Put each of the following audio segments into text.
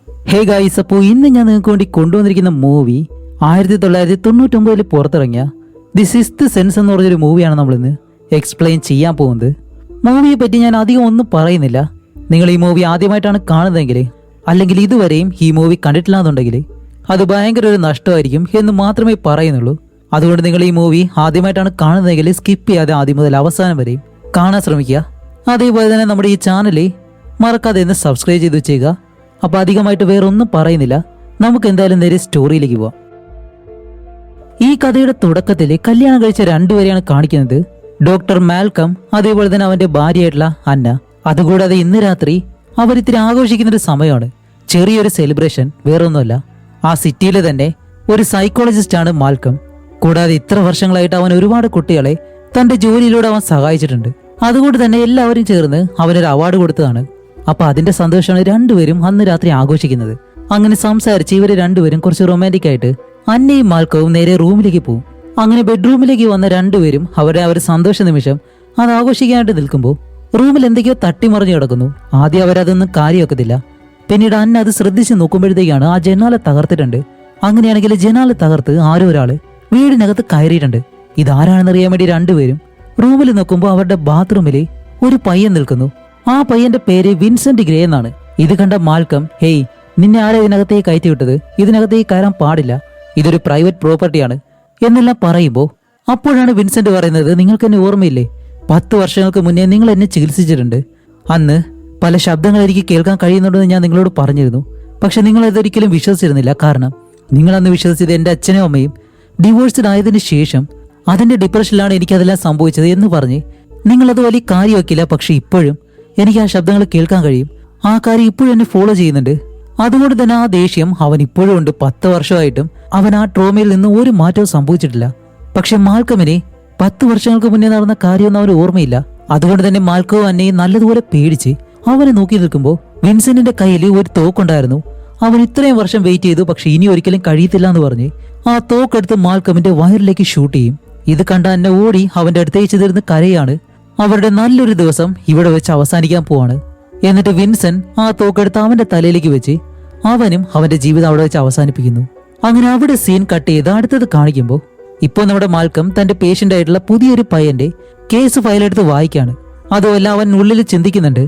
Hey guys, അപ്പോൾ ഇന്ന് ഞാൻ നിങ്ങൾക്ക് വേണ്ടി കൊണ്ടുവന്നിരിക്കുന്ന മൂവി 1999 പുറത്തിറങ്ങിയ ദി സിക്സ്ത് സെൻസ് എന്ന് പറഞ്ഞൊരു മൂവിയാണ് നമ്മളിന്ന് എക്സ്പ്ലെയിൻ ചെയ്യാൻ പോകുന്നത്. മൂവിയെ പറ്റി ഞാൻ അധികം ഒന്നും പറയുന്നില്ല. നിങ്ങൾ ഈ മൂവി ആദ്യമായിട്ടാണ് കാണുന്നതെങ്കിൽ, അല്ലെങ്കിൽ ഇതുവരെയും ഈ മൂവി കണ്ടിട്ടില്ലാന്നുണ്ടെങ്കിൽ അത് ഭയങ്കര ഒരു നഷ്ടമായിരിക്കും എന്ന് മാത്രമേ പറയുന്നുള്ളൂ. അതുകൊണ്ട് നിങ്ങൾ ഈ മൂവി ആദ്യമായിട്ടാണ് കാണുന്നതെങ്കിൽ സ്കിപ്പ് ചെയ്യാതെ ആദ്യം മുതൽ അവസാനം വരെയും കാണാൻ ശ്രമിക്കുക. അതേപോലെ തന്നെ നമ്മുടെ ഈ ചാനൽ മറക്കാതെ ഒന്ന് സബ്സ്ക്രൈബ് ചെയ്ത് വെച്ചേക്കുക. അപ്പോൾ അധികമായിട്ട് വേറെ ഒന്നും പറയുന്നില്ല, നമുക്ക് എന്തായാലും നേരെ സ്റ്റോറിയിലേക്ക് പോവാം. ഈ കഥയുടെ തുടക്കത്തിൽ കല്യാണം കഴിച്ച രണ്ടുപേരെയാണ് കാണിക്കുന്നത്. ഡോക്ടർ മാൽക്കം, അതേപോലെ തന്നെ അവന്റെ ഭാര്യയായിട്ടുള്ള അന്ന. അതുകൂടാതെ ഇന്ന് രാത്രി അവരിത്തിരി ആഘോഷിക്കുന്നൊരു സമയമാണ്. ചെറിയൊരു സെലിബ്രേഷൻ, വേറൊന്നുമല്ല. ആ സിറ്റിയിലെ തന്നെ ഒരു സൈക്കോളജിസ്റ്റ് ആണ് മാൽക്കം. കൂടാതെ ഇത്ര വർഷങ്ങളായിട്ട് അവൻ ഒരുപാട് കുട്ടികളെ തന്റെ ജോലിയിലൂടെ അവൻ സഹായിച്ചിട്ടുണ്ട്. അതുകൊണ്ട് തന്നെ എല്ലാവരും ചേർന്ന് അവനൊരു അവാർഡ് കൊടുത്തതാണ്. അപ്പൊ അതിന്റെ സന്തോഷമാണ് രണ്ടുപേരും അന്ന് രാത്രി ആഘോഷിക്കുന്നത്. അങ്ങനെ സംസാരിച്ച് ഇവര് രണ്ടുപേരും കുറച്ച് റൊമാൻറ്റിക് ആയിട്ട് അന്നയും മാൽക്കവും നേരെ റൂമിലേക്ക് പോകും. അങ്ങനെ ബെഡ്റൂമിലേക്ക് വന്ന രണ്ടുപേരും അവരുടെ ആ ഒരു സന്തോഷ നിമിഷം അത് ആഘോഷിക്കാനായിട്ട് നിൽക്കുമ്പോൾ റൂമിൽ എന്തൊക്കെയോ തട്ടിമറിഞ്ഞു കിടക്കുന്നു. ആദ്യം അവരതൊന്നും കാര്യമാക്കത്തില്ല. പിന്നീട് അന്ന അത് ശ്രദ്ധിച്ച് നോക്കുമ്പോഴത്തേക്കാണ് ആ ജനാല തകർത്തിട്ടുണ്ട്. അങ്ങനെയാണെങ്കിൽ ജനാല തകർത്ത് ആരോ ഒരാള് വീടിനകത്ത് കയറിയിട്ടുണ്ട്. ഇതാരാണെന്നറിയാൻ വേണ്ടി രണ്ടുപേരും റൂമിൽ നോക്കുമ്പോൾ അവരുടെ ബാത്റൂമിൽ ഒരു പയ്യൻ നിൽക്കുന്നു. ആ പയ്യന്റെ പേര് വിൻസെന്റ് ഗ്രേ എന്നാണ്. ഇത് കണ്ട മാൽക്കം, ഹേയ്, നിന്നെ ആരാ ഇതിനകത്തേക്ക് കയറ്റി വിട്ടത്? ഇതിനകത്തേക്ക് കയറാൻ പാടില്ല, ഇതൊരു പ്രൈവറ്റ് പ്രോപ്പർട്ടിയാണ് എന്നെല്ലാം പറയുമ്പോൾ അപ്പോഴാണ് വിൻസെന്റ് പറയുന്നത്, നിങ്ങൾക്ക് എന്നെ ഓർമ്മയില്ലേ? 10 വർഷങ്ങൾക്ക് മുന്നേ നിങ്ങൾ എന്നെ ചികിത്സിച്ചിട്ടുണ്ട്. അന്ന് പല ശബ്ദങ്ങൾ എനിക്ക് കേൾക്കാൻ കഴിയുന്നുണ്ടെന്ന് ഞാൻ നിങ്ങളോട് പറഞ്ഞിരുന്നു. പക്ഷെ നിങ്ങൾ അതൊരിക്കലും വിശ്വസിച്ചിരുന്നില്ല. കാരണം നിങ്ങൾ അന്ന് വിശ്വസിച്ചത് എൻ്റെ അച്ഛനും അമ്മയും ഡിവോഴ്സ്ഡ് ആയതിനു ശേഷം അതിന്റെ ഡിപ്രഷനിലാണ് എനിക്കതെല്ലാം സംഭവിച്ചത് എന്ന് പറഞ്ഞ് നിങ്ങളത് വലിയ കാര്യമാക്കില്ല. പക്ഷെ ഇപ്പോഴും എനിക്ക് ആ ശബ്ദങ്ങൾ കേൾക്കാൻ കഴിയും. ആ കാര്യം ഇപ്പോഴും എന്നെ ഫോളോ ചെയ്യുന്നുണ്ട്. അതുകൊണ്ട് തന്നെ ആ ദേഷ്യം അവൻ ഇപ്പോഴും ഉണ്ട്. 10 വർഷമായിട്ടും അവൻ ആ ട്രോമയിൽ നിന്ന് ഒരു മാറ്റവും സംഭവിച്ചിട്ടില്ല. പക്ഷെ മാൽക്കമിനെ 10 വർഷങ്ങൾക്ക് മുന്നേ നടന്ന കാര്യമൊന്നും അവന് ഓർമ്മയില്ല. അതുകൊണ്ട് തന്നെ മാൽക്കവും അന്നയും നല്ലതുപോലെ പേടിച്ച് അവനെ നോക്കി നിൽക്കുമ്പോൾ വിൻസെന്റിന്റെ കയ്യിൽ ഒരു തോക്കുണ്ടായിരുന്നു. അവൻ ഇത്രയും വർഷം വെയിറ്റ് ചെയ്തു, പക്ഷെ ഇനി ഒരിക്കലും കഴിയത്തില്ല എന്ന് പറഞ്ഞ് ആ തോക്കെടുത്ത് മാൽക്കമിന്റെ വയറിലേക്ക് ഷൂട്ട് ചെയ്യും. ഇത് കണ്ട അന്ന ഓടി അവന്റെ അടുത്തേക്ക് ചെന്നിരുന്ന് കരയാണ്. അവരുടെ നല്ലൊരു ദിവസം ഇവിടെ വെച്ച് അവസാനിക്കാൻ പോവാണ്. എന്നിട്ട് വിൻസെന്റ് ആ തോക്കെടുത്ത് അവന്റെ തലയിലേക്ക് വെച്ച് അവനും അവന്റെ ജീവിതം അവിടെ വെച്ച് അവസാനിപ്പിക്കുന്നു. അങ്ങനെ അവിടെ സീൻ കട്ട് ചെയ്ത് അടുത്തത് കാണിക്കുമ്പോൾ ഇപ്പോൾ നമ്മുടെ മാൽക്കം തന്റെ പേഷ്യന്റ് ആയിട്ടുള്ള പുതിയൊരു പയ്യന്റെ കേസ് ഫയലെടുത്ത് വായിക്കാണ്. അതുമല്ല അവൻ ഉള്ളിൽ ചിന്തിക്കുന്നുണ്ട്,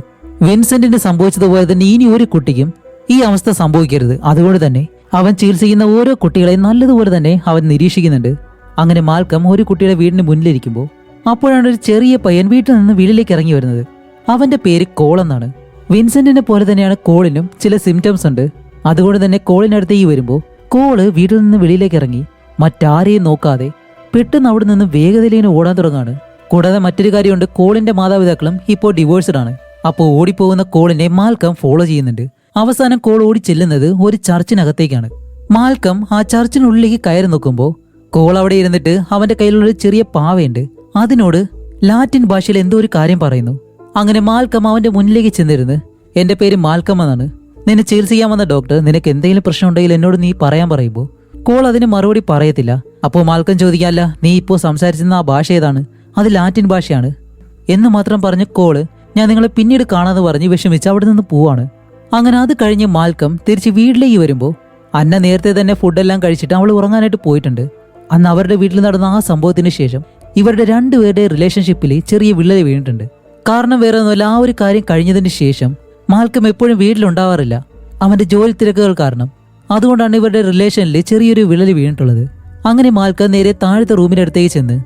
വിൻസെന്റിന് സംഭവിച്ചതുപോലെ തന്നെ ഇനി ഒരു കുട്ടിക്കും ഈ അവസ്ഥ സംഭവിക്കരുത്. അതുകൊണ്ട് തന്നെ അവൻ ചികിത്സിക്കുന്ന ഓരോ കുട്ടികളെയും നല്ലതുപോലെ തന്നെ അവൻ നിരീക്ഷിക്കുന്നുണ്ട്. അങ്ങനെ മാൽക്കം ഒരു കുട്ടിയുടെ വീടിന് മുന്നിലിരിക്കുമ്പോൾ അപ്പോഴാണ് ഒരു ചെറിയ പയ്യൻ വീട്ടിൽ നിന്ന് വീട്ടിലേക്ക് ഇറങ്ങി വരുന്നത്. അവന്റെ പേര് കോൾ എന്നാണ്. വിൻസെന്റിനെ പോലെ തന്നെയാണ് കോളിനും ചില സിംറ്റംസ് ഉണ്ട്. അതുകൊണ്ട് തന്നെ കോളിനടുത്തേക്ക് വരുമ്പോൾ കോള് വീട്ടിൽ നിന്ന് വെളിയിലേക്ക് ഇറങ്ങി മറ്റാരെയും നോക്കാതെ പെട്ടെന്ന് അവിടെ നിന്ന് വേഗതയിലേക്ക് ഓടാൻ തുടങ്ങാണ്. കൂടാതെ മറ്റൊരു കാര്യമുണ്ട്, കോളിന്റെ മാതാപിതാക്കളും ഇപ്പോൾ ഡിവോഴ്സ്ഡ് ആണ്. അപ്പോൾ ഓടിപ്പോകുന്ന കോളിനെ മാൽക്കം ഫോളോ ചെയ്യുന്നുണ്ട്. അവസാനം കോൾ ഓടി ചെല്ലുന്നത് ഒരു ചർച്ചിനകത്തേക്കാണ്. മാൽക്കം ആ ചർച്ചിനുള്ളിലേക്ക് കയറി നോക്കുമ്പോൾ കോൾ അവിടെ ഇരുന്നിട്ട് അവന്റെ കയ്യിലുള്ള ഒരു ചെറിയ പാവയുണ്ട്. അതിനോട് ലാറ്റിൻ ഭാഷയിൽ എന്തോ ഒരു കാര്യം പറയുന്നു. അങ്ങനെ മാൽക്കം അവന്റെ മുന്നിലേക്ക് ചെന്നിരുന്ന്, എന്റെ പേര് മാൽക്കം എന്നാണ്, നിന്നെ ചികിത്സിക്കാൻ വന്ന ഡോക്ടർ, നിനക്ക് എന്തെങ്കിലും പ്രശ്നം ഉണ്ടെങ്കിൽ എന്നോട് നീ പറയാൻ പറയുമ്പോൾ കോൾ അതിന് മറുപടി പറയത്തില്ല. അപ്പോൾ മാൽക്കം ചോദിക്കാല്ല, നീ ഇപ്പോൾ സംസാരിച്ചിരുന്ന ആ ഭാഷ ഏതാണ്? അത് ലാറ്റിൻ ഭാഷയാണ് എന്ന് മാത്രം പറഞ്ഞ് കോള്, ഞാൻ നിങ്ങളെ പിന്നീട് കാണാന്ന് പറഞ്ഞ് വിഷമിച്ച് അവിടെ നിന്ന് പോവാണ്. അങ്ങനെ അത് കഴിഞ്ഞ് മാൽക്കം തിരിച്ച് വീട്ടിലേക്ക് വരുമ്പോൾ അന്ന നേരത്തെ തന്നെ ഫുഡെല്ലാം കഴിച്ചിട്ട് അവൾ ഉറങ്ങാനായിട്ട് പോയിട്ടുണ്ട്. അന്ന് അവരുടെ വീട്ടിൽ നടന്ന ആ സംഭവത്തിന് ശേഷം ഇവരുടെ രണ്ടുപേരുടെ റിലേഷൻഷിപ്പിൽ ചെറിയ വിള്ളൽ വീണിട്ടുണ്ട്. കാരണം വേറെ ഒന്നുമല്ല, ആ ഒരു കാര്യം കഴിഞ്ഞതിന് ശേഷം മാൽക്കം എപ്പോഴും വീട്ടിലുണ്ടാവാറില്ല, അവന്റെ ജോലി തിരക്കുകൾ കാരണം. അതുകൊണ്ടാണ് ഇവരുടെ റിലേഷനിൽ ചെറിയൊരു വിള്ളൽ വീണിട്ടുള്ളത്. അങ്ങനെ മാൽക്കം നേരെ താഴത്തെ റൂമിന്റെ അടുത്തേക്ക് ചെന്ന്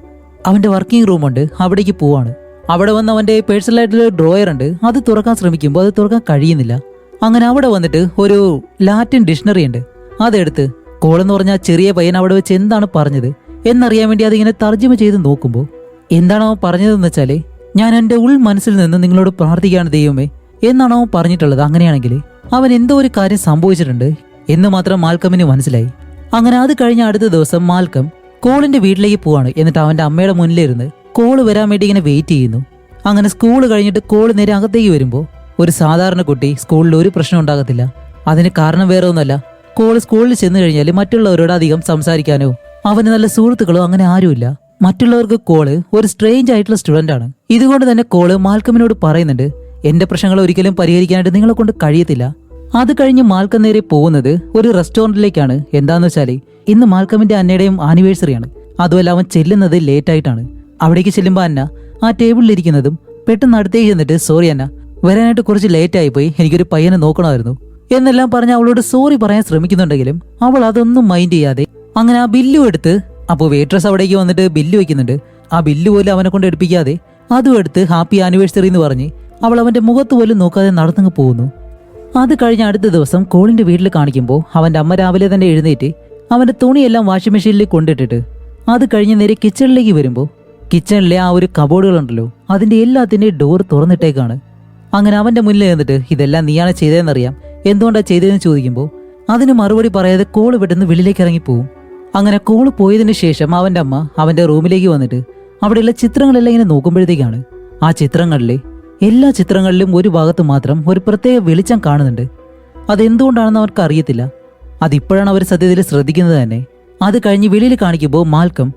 അവന്റെ വർക്കിംഗ് റൂമുണ്ട് അവിടേക്ക് പോവാണ്. അവിടെ വന്ന് അവന്റെ പേഴ്സണലായിട്ടുള്ള ഡ്രോയർ ഉണ്ട്, അത് തുറക്കാൻ ശ്രമിക്കുമ്പോൾ അത് തുറക്കാൻ കഴിയുന്നില്ല. അങ്ങനെ അവിടെ വന്നിട്ട് ഒരു ലാറ്റിൻ ഡിക്ഷണറി ഉണ്ട്, അതെടുത്ത് കോളെന്ന് പറഞ്ഞ ചെറിയ പയ്യൻ അവിടെ വെച്ച് എന്താണ് പറഞ്ഞത് എന്നറിയാൻ വേണ്ടി അതിങ്ങനെ തർജ്ജമ ചെയ്ത് നോക്കുമ്പോൾ എന്താണോ പറഞ്ഞതെന്ന് വെച്ചാല്, ഞാൻ എൻ്റെ ഉൾ മനസ്സിൽ നിന്ന് നിങ്ങളോട് പ്രാർത്ഥിക്കുകയാണ് ദൈവമേ എന്നാണോ പറഞ്ഞിട്ടുള്ളത്. അങ്ങനെയാണെങ്കിൽ അവൻ എന്തോ ഒരു കാര്യം സംഭവിച്ചിട്ടുണ്ട് എന്ന് മാത്രം മാൽക്കമിന് മനസ്സിലായി. അങ്ങനെ അത് കഴിഞ്ഞ അടുത്ത ദിവസം മാൽക്കം കോളിന്റെ വീട്ടിലേക്ക് പോവാണ്. എന്നിട്ട് അവന്റെ അമ്മയുടെ മുന്നിലിരുന്ന് കോള് വരാൻ വേണ്ടി ഇങ്ങനെ വെയിറ്റ് ചെയ്യുന്നു. അങ്ങനെ സ്കൂൾ കഴിഞ്ഞിട്ട് കോള് നേരെ അകത്തേക്ക് വരുമ്പോൾ ഒരു സാധാരണ കുട്ടി സ്കൂളിൽ ഒരു പ്രശ്നം ഉണ്ടാകത്തില്ല. അതിന് കാരണം വേറെ ഒന്നുമല്ല, കോള് സ്കൂളിൽ ചെന്ന് കഴിഞ്ഞാൽ മറ്റുള്ളവരോട് അധികം സംസാരിക്കാനോ അവന് നല്ല സുഹൃത്തുക്കളോ അങ്ങനെ ആരുമില്ല. മറ്റുള്ളവർക്ക് കോള് ഒരു സ്ട്രേഞ്ച് ആയിട്ടുള്ള സ്റ്റുഡന്റ് ആണ്. ഇതുകൊണ്ട് തന്നെ കോള് മാൽക്കമിനോട് പറയുന്നുണ്ട്, എന്റെ പ്രശ്നങ്ങൾ ഒരിക്കലും പരിഹരിക്കാനായിട്ട് നിങ്ങളെ കൊണ്ട് കഴിയത്തില്ല. അത് കഴിഞ്ഞ് മാൽക്കം നേരെ പോകുന്നത് ഒരു റെസ്റ്റോറന്റിലേക്കാണ്. എന്താന്ന് വെച്ചാല് ഇന്ന് മാൽക്കമിന്റെ അന്നയുടെയും ആനിവേഴ്സറിയാണ്. അതുമല്ല അവൻ ചെല്ലുന്നത് ലേറ്റ് ആയിട്ടാണ്. അവിടേക്ക് ചെല്ലുമ്പോൾ അന്ന ആ ടേബിളിലിരിക്കുന്നതും പെട്ടെന്ന് അടുത്തേക്ക് ചെന്നിട്ട് സോറി അന്ന, വരാനായിട്ട് കുറച്ച് ലേറ്റ് ആയിപ്പോയി, എനിക്കൊരു പയ്യനെ നോക്കണമായിരുന്നു എന്നെല്ലാം പറഞ്ഞ് അവളോട് സോറി പറയാൻ ശ്രമിക്കുന്നുണ്ടെങ്കിലും അവൾ അതൊന്നും മൈൻഡ് ചെയ്യാതെ അങ്ങനെ ആ ബില്ലും എടുത്ത്, അപ്പോൾ വെയിട്രസ് അവിടേക്ക് വന്നിട്ട് ബില്ല് വെക്കുന്നുണ്ട്. ആ ബില്ല് പോലും അവനെ കൊണ്ട് എടുപ്പിക്കാതെ അതും എടുത്ത് ഹാപ്പി ആനിവേഴ്സറി എന്ന് പറഞ്ഞ് അവൾ അവന്റെ മുഖത്ത് പോലും നോക്കാതെ നടന്നങ്ങ് പോകുന്നു. അത് കഴിഞ്ഞ അടുത്ത ദിവസം കോളിന്റെ വീട്ടിൽ കാണിക്കുമ്പോൾ അവന്റെ അമ്മ രാവിലെ തന്നെ എഴുന്നേറ്റ് അവന്റെ തുണിയെല്ലാം വാഷിംഗ് മെഷീനിൽ കൊണ്ടിട്ടിട്ട് അത് കഴിഞ്ഞ് നേരെ കിച്ചണിലേക്ക് വരുമ്പോൾ കിച്ചണിലെ ആ ഒരു കബോർഡുകളുണ്ടല്ലോ അതിന്റെ എല്ലാത്തിന്റെയും ഡോർ തുറന്നിട്ടേക്കാണ്. അങ്ങനെ അവന്റെ മുന്നിൽ നിന്നിട്ട് ഇതെല്ലാം നീയാണ് ചെയ്തതെന്നറിയാം, എന്തുകൊണ്ടാണ് ചെയ്തതെന്ന് ചോദിക്കുമ്പോൾ അതിന് മറുപടി പറയാതെ കോള് പെട്ടെന്ന് വെളിയിലേക്ക് ഇറങ്ങിപ്പോവും. അങ്ങനെ കോള് പോയതിനു ശേഷം അവന്റെ അമ്മ അവന്റെ റൂമിലേക്ക് വന്നിട്ട് അവിടെയുള്ള ചിത്രങ്ങളെല്ലാം ഇങ്ങനെ നോക്കുമ്പോഴത്തേക്കാണ് ആ ചിത്രങ്ങളിലെ എല്ലാ ചിത്രങ്ങളിലും ഒരു ഭാഗത്ത് മാത്രം ഒരു പ്രത്യേക വെളിച്ചം കാണുന്നുണ്ട്. അതെന്തുകൊണ്ടാണെന്ന് അവർക്ക് അറിയത്തില്ല. അതിപ്പോഴാണ് അവർ സത്യത്തിൽ ശ്രദ്ധിക്കുന്നത് തന്നെ. അത് കഴിഞ്ഞ് വെളിയിൽ കാണിക്കുമ്പോൾ മാൽക്കം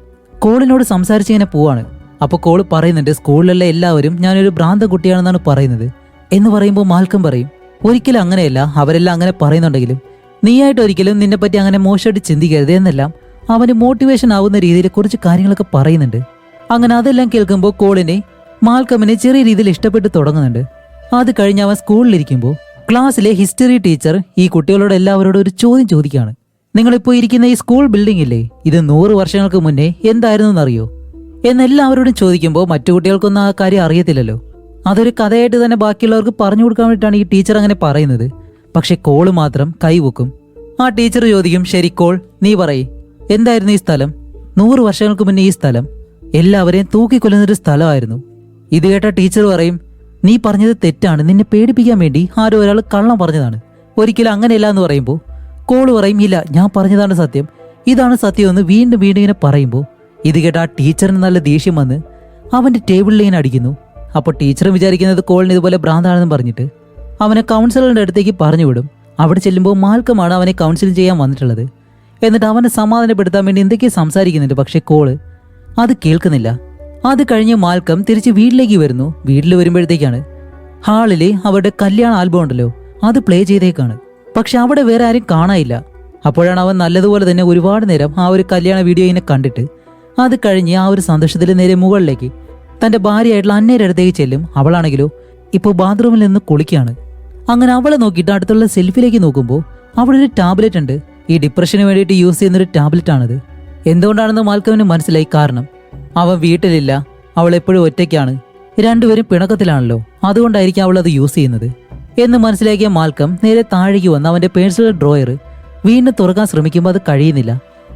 കോളിനോട് സംസാരിച്ചിങ്ങനെ പോവാണ്. അപ്പോൾ കോള് പറയുന്നുണ്ട് സ്കൂളിലുള്ള എല്ലാവരും ഞാനൊരു ഭ്രാന്ത കുട്ടിയാണെന്നാണ് പറയുന്നത് എന്ന് പറയുമ്പോൾ മാൽക്കം പറയും ഒരിക്കലും അങ്ങനെയല്ല, അവരെല്ലാം അങ്ങനെ പറയുന്നുണ്ടെങ്കിലും നീയായിട്ട് ഒരിക്കലും നിന്നെപ്പറ്റി അങ്ങനെ മോശമായിട്ട് ചിന്തിക്കരുത് എന്നെല്ലാം അവന് മോട്ടിവേഷൻ ആവുന്ന രീതിയിൽ കുറച്ച് കാര്യങ്ങളൊക്കെ പറയുന്നുണ്ട്. അങ്ങനെ അതെല്ലാം കേൾക്കുമ്പോൾ കോളിനെ മാൽക്കമിനെ ചെറിയ രീതിയിൽ ഇഷ്ടപ്പെട്ട് തുടങ്ങുന്നുണ്ട്. അത് കഴിഞ്ഞ് അവൻ സ്കൂളിലിരിക്കുമ്പോൾ ക്ലാസ്സിലെ ഹിസ്റ്ററി ടീച്ചർ ഈ കുട്ടികളോട് എല്ലാവരോടും ഒരു ചോദ്യം ചോദിക്കുകയാണ്. നിങ്ങളിപ്പോൾ ഇരിക്കുന്ന ഈ സ്കൂൾ ബിൽഡിംഗ് ഇല്ലേ, ഇത് 100 വർഷങ്ങൾക്ക് മുന്നേ എന്തായിരുന്നു എന്നറിയോ എന്നെല്ലാവരോടും ചോദിക്കുമ്പോൾ മറ്റു കുട്ടികൾക്കൊന്നും ആ കാര്യം അറിയത്തില്ലല്ലോ. അതൊരു കഥയായിട്ട് തന്നെ ബാക്കിയുള്ളവർക്ക് പറഞ്ഞു കൊടുക്കാൻ വേണ്ടിയിട്ടാണ് ഈ ടീച്ചർ അങ്ങനെ പറയുന്നത്. പക്ഷെ കോള് മാത്രം കൈവക്കും. ആ ടീച്ചർ ചോദിക്കും, ശരി കോൾ നീ പറയ്, എന്തായിരുന്നു ഈ സ്ഥലം? 100 വർഷങ്ങൾക്ക് മുന്നേ ഈ സ്ഥലം എല്ലാവരെയും തൂക്കിക്കൊല്ലുന്നൊരു സ്ഥലമായിരുന്നു. ഇത് കേട്ട ടീച്ചർ പറയും, നീ പറഞ്ഞത് തെറ്റാണ്, നിന്നെ പേടിപ്പിക്കാൻ വേണ്ടി ആരോ ഒരാൾ കള്ളം പറഞ്ഞതാണ്, ഒരിക്കലും അങ്ങനെയല്ല എന്ന് പറയുമ്പോൾ കോള് പറയും, ഇല്ല ഞാൻ പറഞ്ഞതാണ് സത്യം, ഇതാണ് സത്യം എന്ന് വീണ്ടും വീണ്ടും ഇങ്ങനെ പറയുമ്പോൾ ഇത് കേട്ട ആ ടീച്ചറിന് നല്ല ദേഷ്യം വന്ന് അവന്റെ ടേബിളിൽ ഇങ്ങനെ അടിക്കുന്നു. അപ്പോൾ ടീച്ചർ വിചാരിക്കുന്നത് കോളിന് ഇതുപോലെ ഭ്രാന്താണെന്ന് പറഞ്ഞിട്ട് അവനെ കൗൺസിലറിന്റെ അടുത്തേക്ക് പറഞ്ഞു വിടും. അവിടെ ചെല്ലുമ്പോൾ മാൽക്കമാണ് അവനെ കൗൺസിലിംഗ് ചെയ്യാൻ വന്നിട്ടുള്ളത്. എന്നിട്ട് അവനെ സമാധാനപ്പെടുത്താൻ വേണ്ടി എന്തൊക്കെയോ സംസാരിക്കുന്നുണ്ട്. പക്ഷെ കോള് അത് കേൾക്കുന്നില്ല. അത് കഴിഞ്ഞ് മാൽക്കം തിരിച്ച് വീട്ടിലേക്ക് വരുന്നു. വീട്ടിൽ വരുമ്പോഴത്തേക്കാണ് ഹാളില് അവരുടെ കല്യാണ ആൽബം ഉണ്ടല്ലോ അത് പ്ലേ ചെയ്തേക്കാണ്. പക്ഷെ അവിടെ വേറെ ആരും കാണാനില്ല. അപ്പോഴാണ് അവൻ നല്ലതുപോലെ തന്നെ ഒരുപാട് നേരം ആ ഒരു കല്യാണ വീഡിയോ ഇങ്ങനെ കണ്ടിട്ട് അത് കഴിഞ്ഞ് ആ ഒരു സന്തോഷത്തിൽ നേരെ മുകളിലേക്ക് തന്റെ ഭാര്യയായിട്ടുള്ള അന്നയുടെ അടുത്തേക്ക് ചെല്ലും. അവളാണെങ്കിലോ ഇപ്പോൾ ബാത്റൂമിൽ നിന്ന് കുളിക്കുകയാണ്. അങ്ങനെ അവളെ നോക്കിയിട്ട് അടുത്തുള്ള സെൽഫിലേക്ക് നോക്കുമ്പോൾ അവിടെ ഒരു ടാബ്ലറ്റ് ഉണ്ട്. ഈ ഡിപ്രഷന് വേണ്ടിയിട്ട് യൂസ് ചെയ്യുന്നൊരു ടാബ്ലറ്റ് ആണത്. എന്തുകൊണ്ടാണെന്ന് മാൽക്കമിന് മനസ്സിലായി. കാരണം അവൻ വീട്ടിലില്ല, അവൾ എപ്പോഴും ഒറ്റയ്ക്കാണ്, രണ്ടുപേരും പിണക്കത്തിലാണല്ലോ, അതുകൊണ്ടായിരിക്കും അവൾ അത് യൂസ് ചെയ്യുന്നത് എന്ന് മനസ്സിലാക്കിയ മാൽക്കം നേരെ താഴേക്ക് വന്ന് അവന്റെ പേഴ്സണൽ ഡ്രോയർ വീണ്ടും തുറക്കാൻ ശ്രമിക്കുമ്പോൾ അത് കഴിയുന്നില്ല.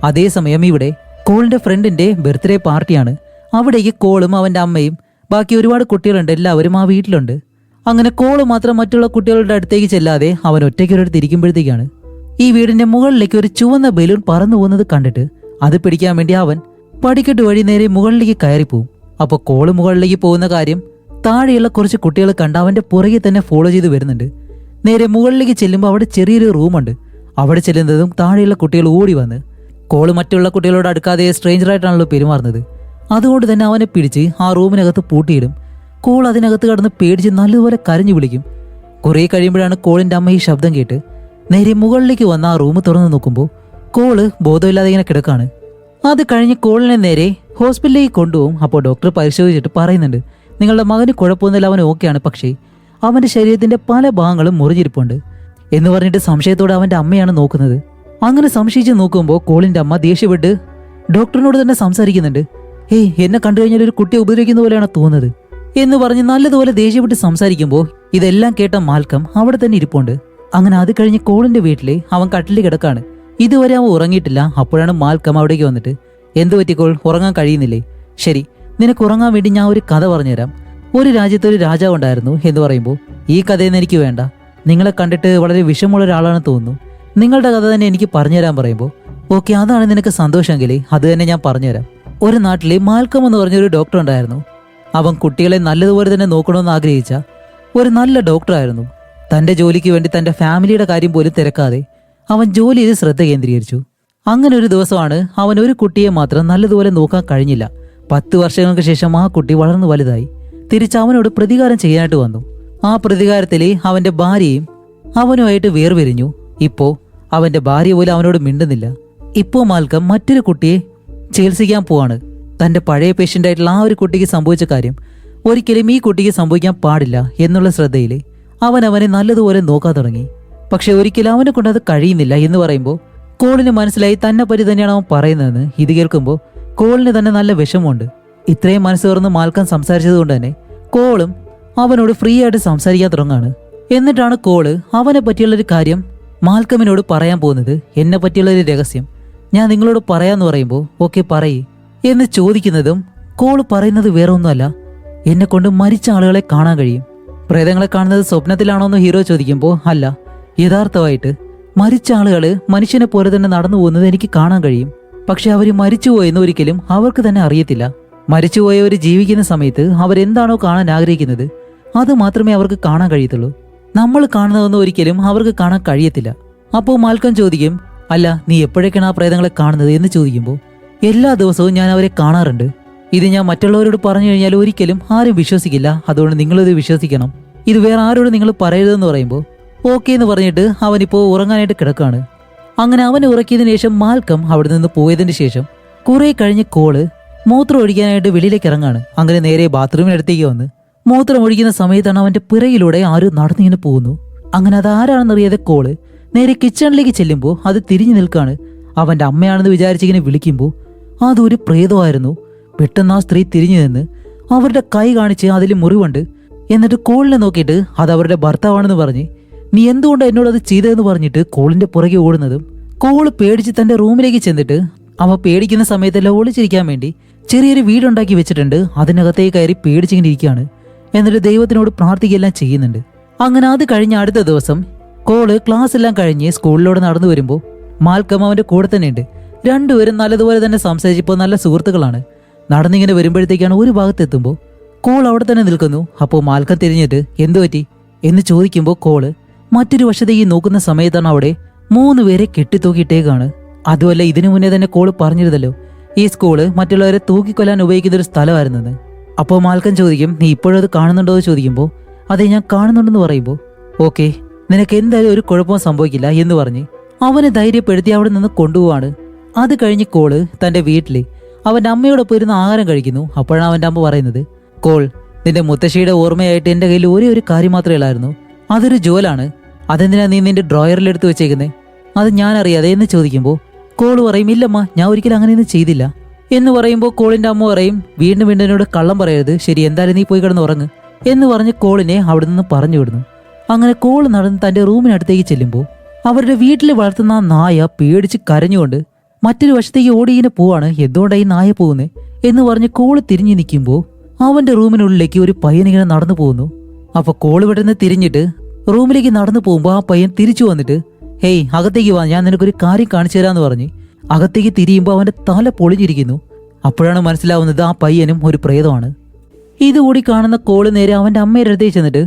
അതേസമയം ഇവിടെ കോളിന്റെ ഫ്രണ്ടിന്റെ ബർത്ത്ഡേ പാർട്ടിയാണ്. അവിടേക്ക് കോളും അവന്റെ അമ്മയും ബാക്കി ഒരുപാട് കുട്ടികളുണ്ട്, എല്ലാവരും ആ വീട്ടിലുണ്ട്. അങ്ങനെ കോള് മാത്രം മറ്റുള്ള കുട്ടികളുടെ അടുത്തേക്ക് ചെല്ലാതെ അവൻ ഒറ്റയ്ക്കൊരിടത്ത് ഇരിക്കുമ്പോഴത്തേക്കാണ് ഈ വീടിന്റെ മുകളിലേക്ക് ഒരു ചുവന്ന ബലൂൺ പറന്നു പോകുന്നത് കണ്ടിട്ട് അത് പിടിക്കാൻ വേണ്ടി അവൻ പടിക്കെട്ട് വഴി നേരെ മുകളിലേക്ക് കയറിപ്പോവും. അപ്പോൾ കോള് മുകളിലേക്ക് പോകുന്ന കാര്യം താഴെയുള്ള കുറച്ച് കുട്ടികൾ കണ്ട് അവന്റെ പുറകെ തന്നെ ഫോളോ ചെയ്ത് വരുന്നുണ്ട്. നേരെ മുകളിലേക്ക് ചെല്ലുമ്പോൾ അവിടെ ചെറിയൊരു റൂമുണ്ട്. അവിടെ ചെല്ലുന്നതും താഴെയുള്ള കുട്ടികൾ ഓടി വന്ന് കോള് മറ്റുള്ള കുട്ടികളോട് അടുക്കാതെ സ്ട്രേഞ്ചറായിട്ടാണല്ലോ പെരുമാറുന്നത്. അതുകൊണ്ട് തന്നെ അവനെ പിടിച്ച് ആ റൂമിനകത്ത് പൂട്ടിയിടും. കോൾ അതിനകത്ത് കടന്ന് പേടിച്ച് നല്ലതുപോലെ കരഞ്ഞു വിളിക്കും. കുറെ കഴിയുമ്പോഴാണ് കോളിന്റെ അമ്മ ഈ ശബ്ദം കേട്ട് നേരെ മുകളിലേക്ക് വന്ന് ആ റൂം തുറന്നു നോക്കുമ്പോൾ കോള് ബോധമില്ലാതെ ഇങ്ങനെ കിടക്കാണ്. അത് കഴിഞ്ഞ് കോളിനെ നേരെ ഹോസ്പിറ്റലിലേക്ക് കൊണ്ടുപോകും. അപ്പോൾ ഡോക്ടർ പരിശോധിച്ചിട്ട് പറയുന്നുണ്ട്, നിങ്ങളുടെ മകന് കുഴപ്പമൊന്നുമില്ല, അവൻ ഓക്കെയാണ്, പക്ഷേ അവന്റെ ശരീരത്തിന്റെ പല ഭാഗങ്ങളും മുറിഞ്ഞിരിപ്പുണ്ട് എന്ന് പറഞ്ഞിട്ട് സംശയത്തോടെ അവന്റെ അമ്മയാണ് നോക്കുന്നത്. അങ്ങനെ സംശയിച്ച് നോക്കുമ്പോൾ കോളിന്റെ അമ്മ ദേഷ്യപ്പെട്ട് ഡോക്ടറിനോട് തന്നെ സംസാരിക്കുന്നുണ്ട്. ഏയ് എന്നെ കണ്ടു കഴിഞ്ഞാൽ ഒരു കുട്ടിയെ ഉപദ്രവിക്കുന്ന പോലെയാണ് തോന്നുന്നത് എന്ന് പറഞ്ഞ് നല്ലതുപോലെ ദേഷ്യപ്പെട്ട് സംസാരിക്കുമ്പോൾ ഇതെല്ലാം കേട്ട മാൽക്കം അവിടെ തന്നെ ഇരിപ്പുണ്ട്. അങ്ങനെ അത് കഴിഞ്ഞ് കോളിന്റെ വീട്ടില് അവൻ കട്ടിലിൽ കിടക്കാണ്. ഇതുവരെ അവൻ ഉറങ്ങിയിട്ടില്ല. അപ്പോഴാണ് മാൽക്കം അവിടേക്ക് വന്നിട്ട്, എന്ത് പറ്റിക്കോൾ, ഉറങ്ങാൻ കഴിയുന്നില്ലേ? ശരി, നിനക്ക് ഉറങ്ങാൻ വേണ്ടി ഞാൻ ഒരു കഥ പറഞ്ഞുതരാം. ഒരു രാജ്യത്ത് ഒരു രാജാവ് ഉണ്ടായിരുന്നു എന്ന് പറയുമ്പോൾ ഈ കഥയൊന്നും എനിക്ക് വേണ്ട, നിങ്ങളെ കണ്ടിട്ട് വളരെ വിഷമുള്ള ഒരാളാണെന്ന് തോന്നുന്നു, നിങ്ങളുടെ കഥ തന്നെ എനിക്ക് പറഞ്ഞുതരാൻ പറയുമ്പോൾ ഓക്കെ, അതാണ് നിനക്ക് സന്തോഷമെങ്കിൽ അത് തന്നെ ഞാൻ പറഞ്ഞുതരാം. ഒരു നാട്ടിലെ മാൽക്കം എന്ന് പറഞ്ഞൊരു ഡോക്ടർ ഉണ്ടായിരുന്നു. അവൻ കുട്ടികളെ നല്ലതുപോലെ തന്നെ നോക്കണമെന്ന് ആഗ്രഹിച്ച ഒരു നല്ല ഡോക്ടറായിരുന്നു. തന്റെ ജോലിക്ക് വേണ്ടി തന്റെ ഫാമിലിയുടെ കാര്യം പോലും തിരക്കാതെ അവൻ ജോലിയിൽ ശ്രദ്ധ കേന്ദ്രീകരിച്ചു. അങ്ങനെ ഒരു ദിവസമാണ് അവൻ ഒരു കുട്ടിയെ മാത്രം നല്ലതുപോലെ നോക്കാൻ കഴിഞ്ഞില്ല. 10 വർഷങ്ങൾക്ക് ശേഷം ആ കുട്ടി വളർന്നു വലുതായി. തിരിച്ച് അവനോട് പ്രതികാരം ചെയ്യാനായിട്ട് വന്നു. ആ പ്രതികാരത്തിൽ അവന്റെ ഭാര്യയും അവനുമായിട്ട് വേർപിരിഞ്ഞു. ഇപ്പോ അവന്റെ ഭാര്യ പോലും അവനോട് മിണ്ടുന്നില്ല. ഇപ്പോ മാൽക്കം മറ്റൊരു കുട്ടിയെ ചികിത്സിക്കാൻ പോവാണ്. തന്റെ പഴയ പേഷ്യൻ്റായിട്ടുള്ള ആ ഒരു കുട്ടിക്ക് സംഭവിച്ച കാര്യം ഒരിക്കലും ഈ കുട്ടിക്ക് സംഭവിക്കാൻ പാടില്ല എന്നുള്ള ശ്രദ്ധയിൽ അവനെ നല്ലതുപോലെ നോക്കാൻ തുടങ്ങി. പക്ഷെ ഒരിക്കലും അവനെ കൊണ്ട് അത് കഴിയുന്നില്ല എന്ന് പറയുമ്പോൾ കോളിന് മനസ്സിലായി തന്നെ പറ്റി തന്നെയാണ് അവൻ പറയുന്നതെന്ന്. ഇത് കേൾക്കുമ്പോൾ കോളിന് തന്നെ നല്ല വിഷമമുണ്ട്. ഇത്രയും മനസ്സ് തുറന്ന് മാൽക്കം സംസാരിച്ചത് കൊണ്ട് തന്നെ കോളും അവനോട് ഫ്രീ ആയിട്ട് സംസാരിക്കാൻ തുടങ്ങാണ്. എന്നിട്ടാണ് കോള് അവനെ പറ്റിയുള്ളൊരു കാര്യം മാൽക്കമിനോട് പറയാൻ പോകുന്നത്. എന്നെ പറ്റിയുള്ളൊരു രഹസ്യം ഞാൻ നിങ്ങളോട് പറയാന്ന് പറയുമ്പോൾ ഓക്കെ പറയ് എന്ന് ചോദിക്കുന്നതും കോള് പറയുന്നത് വേറെ ഒന്നുമല്ല, എന്നെ കൊണ്ട് മരിച്ച ആളുകളെ കാണാൻ കഴിയും. പ്രേതങ്ങളെ കാണുന്നത് സ്വപ്നത്തിലാണോ എന്ന് ഹീറോ ചോദിക്കുമ്പോൾ അല്ല, യഥാർത്ഥമായിട്ട് മരിച്ച ആളുകള് മനുഷ്യനെ പോലെ തന്നെ നടന്നു പോകുന്നത് എനിക്ക് കാണാൻ കഴിയും. പക്ഷെ അവര് മരിച്ചുപോയെന്ന് ഒരിക്കലും അവർക്ക് തന്നെ അറിയത്തില്ല. മരിച്ചുപോയവർ ജീവിക്കുന്ന സമയത്ത് അവരെന്താണോ കാണാൻ ആഗ്രഹിക്കുന്നത് അത് മാത്രമേ അവർക്ക് കാണാൻ കഴിയത്തുള്ളൂ. നമ്മൾ കാണുന്നതൊന്നും ഒരിക്കലും അവർക്ക് കാണാൻ കഴിയത്തില്ല. അപ്പോൾ മാൽക്കം ചോദിക്കും, അല്ല നീ എപ്പോഴൊക്കെയാണ് ആ പ്രേതങ്ങളെ കാണുന്നത് എന്ന് ചോദിക്കുമ്പോൾ എല്ലാ ദിവസവും ഞാൻ അവരെ കാണാറുണ്ട്. ഇത് ഞാൻ മറ്റുള്ളവരോട് പറഞ്ഞു കഴിഞ്ഞാൽ ഒരിക്കലും ആരും വിശ്വസിക്കില്ല, അതുകൊണ്ട് നിങ്ങളിത് വിശ്വസിക്കണം. ഇത് വേറെ ആരോട് നിങ്ങൾ പറയരുതെന്ന് പറയുമ്പോൾ ഓക്കെ എന്ന് പറഞ്ഞിട്ട് അവനിപ്പോൾ ഉറങ്ങാനായിട്ട് കിടക്കാണ്. അങ്ങനെ അവനെ ഉറക്കിയതിനു ശേഷം മാൽക്കം അവിടെ നിന്ന് പോയതിന് ശേഷം കുറെ കഴിഞ്ഞ് കോള് മൂത്രം ഒഴിക്കാനായിട്ട് വെളിയിലേക്ക് ഇറങ്ങാണ്. അങ്ങനെ നേരെ ബാത്റൂമിനടുത്തേക്ക് വന്ന് മൂത്രം ഒഴിക്കുന്ന സമയത്താണ് അവന്റെ പിറകിലൂടെ ആരും നടന്നിങ്ങനെ പോകുന്നു. അങ്ങനെ അത് ആരാണെന്നറിയാതെ കോള് നേരെ കിച്ചണിലേക്ക് ചെല്ലുമ്പോൾ അത് തിരിഞ്ഞു നിൽക്കാണ്. അവന്റെ അമ്മയാണെന്ന് വിചാരിച്ചിങ്ങനെ വിളിക്കുമ്പോൾ അതൊരു പ്രേതമായിരുന്നു. പെട്ടെന്ന് ആ സ്ത്രീ തിരിഞ്ഞു നിന്ന് അവരുടെ കൈ കാണിച്ച് അതിൽ മുറിവുണ്ട്. എന്നിട്ട് കോളിനെ നോക്കിയിട്ട് അത് അവരുടെ ഭർത്താവാണെന്ന് പറഞ്ഞ് നീ എന്തുകൊണ്ട് എന്നോട് അത് ചെയ്തതെന്ന് പറഞ്ഞിട്ട് കോളിന്റെ പുറകെ ഓടുന്നതും കോള് പേടിച്ച് തന്റെ റൂമിലേക്ക് ചെന്നിട്ട് അവ പേടിക്കുന്ന സമയത്തെല്ലാം ഒളിച്ചിരിക്കാൻ വേണ്ടി ചെറിയൊരു വീടുണ്ടാക്കി വെച്ചിട്ടുണ്ട്. അതിനകത്തേക്ക് കയറി പേടിച്ചിങ്ങനെ ഇരിക്കുകയാണ്. എന്നിട്ട് ദൈവത്തിനോട് പ്രാർത്ഥിക്കുകയെല്ലാം ചെയ്യുന്നുണ്ട്. അങ്ങനെ അത് കഴിഞ്ഞ അടുത്ത ദിവസം കോള് ക്ലാസ് എല്ലാം കഴിഞ്ഞ് സ്കൂളിലൂടെ നടന്നു വരുമ്പോൾ മാൽക്കം അവന്റെ കൂടെ തന്നെയുണ്ട്. രണ്ടുപേരും നല്ലതുപോലെ തന്നെ സംസാരിച്ചപ്പോൾ നല്ല സുഹൃത്തുക്കളാണ്. നടന്നിങ്ങനെ വരുമ്പോഴത്തേക്കാണ് ഒരു ഭാഗത്തെത്തുമ്പോൾ കോൾ അവിടെ തന്നെ നിൽക്കുന്നു. അപ്പോൾ മാൽക്കം തിരിഞ്ഞിട്ട് എന്തു പറ്റി എന്ന് ചോദിക്കുമ്പോൾ കോള് മറ്റൊരു വശത്തേക്ക് നോക്കുന്ന സമയത്താണ് അവിടെ 3 പേരെ കെട്ടിത്തൂക്കിയിട്ടേക്കാണ്. അതുമല്ല, ഇതിനു മുന്നേ തന്നെ കോള് പറഞ്ഞിരുന്നല്ലോ ഈ സ്കൂള് മറ്റുള്ളവരെ തൂക്കിക്കൊല്ലാൻ ഉപയോഗിക്കുന്ന ഒരു സ്ഥലമായിരുന്നെന്ന്. അപ്പോൾ മാൽക്കം ചോദിക്കും, നീ ഇപ്പോഴും അത് കാണുന്നുണ്ടോ എന്ന് ചോദിക്കുമ്പോൾ അതെ ഞാൻ കാണുന്നുണ്ടെന്ന് പറയുമ്പോൾ ഓക്കെ നിനക്ക് എന്തായാലും ഒരു കുഴപ്പവും സംഭവിക്കില്ല എന്ന് പറഞ്ഞ് അവനെ ധൈര്യപ്പെടുത്തി അവിടെ നിന്ന് കൊണ്ടുപോവാണ്. അത് കഴിഞ്ഞ് കോള് തന്റെ വീട്ടില് അവന്റെ അമ്മയോടൊപ്പം ഇരുന്ന് ആഹാരം കഴിക്കുന്നു. അപ്പോഴാണ് അവന്റെ അമ്മ പറയുന്നത്, കോൾ നിന്റെ മുത്തശ്ശിയുടെ ഓർമ്മയായിട്ട് എന്റെ കയ്യിൽ ഒരേ ഒരു കാര്യം മാത്രമേ ഉള്ളായിരുന്നു, അതൊരു ജോലാണ്. അതെന്തിനാ നീ നിന്റെ ഡ്രോയറിൽ എടുത്ത് വെച്ചേക്കുന്നത്? അത് ഞാൻ അറിയാതെ എന്ന് ചോദിക്കുമ്പോൾ കോള് പറയും, ഇല്ലമ്മ ഞാൻ ഒരിക്കലും അങ്ങനെയൊന്നും ചെയ്തില്ല എന്ന് പറയുമ്പോൾ കോളിന്റെ അമ്മ പറയും, വീണ്ടും വീണ്ടും എന്നോട് കള്ളം പറയരുത്, ശരി എന്തായാലും നീ പോയി കിടന്ന് ഉറങ്ങ് എന്ന് പറഞ്ഞ് കോളിനെ അവിടെ നിന്ന് പറഞ്ഞു വിടുന്നു. അങ്ങനെ കോള് നടന്ന് തന്റെ റൂമിനടുത്തേക്ക് ചെല്ലുമ്പോൾ അവരുടെ വീട്ടിൽ വളർത്തുന്ന ആ നായ പേടിച്ച് കരഞ്ഞുകൊണ്ട് മറ്റൊരു വശത്തേക്ക് ഓടിയിങ്ങനെ പോവാണ്. എന്തുകൊണ്ടായി നായ പോകുന്നത് എന്ന് പറഞ്ഞ് കോള് തിരിഞ്ഞു നിൽക്കുമ്പോൾ അവന്റെ റൂമിനുള്ളിലേക്ക് ഒരു പയ്യനിങ്ങനെ നടന്നു പോകുന്നു. അപ്പൊ കോള് പെട്ടെന്ന് തിരിഞ്ഞിട്ട് റൂമിലേക്ക് നടന്നു പോകുമ്പോൾ ആ പയ്യൻ തിരിച്ചു വന്നിട്ട് ഹേയ് അകത്തേക്ക് വാ, ഞാൻ നിനക്കൊരു കാര്യം കാണിച്ചു തരാന്ന് പറഞ്ഞ് അകത്തേക്ക് തിരിയുമ്പോൾ അവന്റെ തല പൊളിഞ്ഞിരിക്കുന്നു. അപ്പോഴാണ് മനസ്സിലാവുന്നത് ആ പയ്യനും ഒരു പ്രേതമാണ്. ഇതുകൂടി കാണുന്ന കോള് നേരെ അവന്റെ അമ്മയുടെ അടുത്തേക്ക് ചെന്നിട്ട്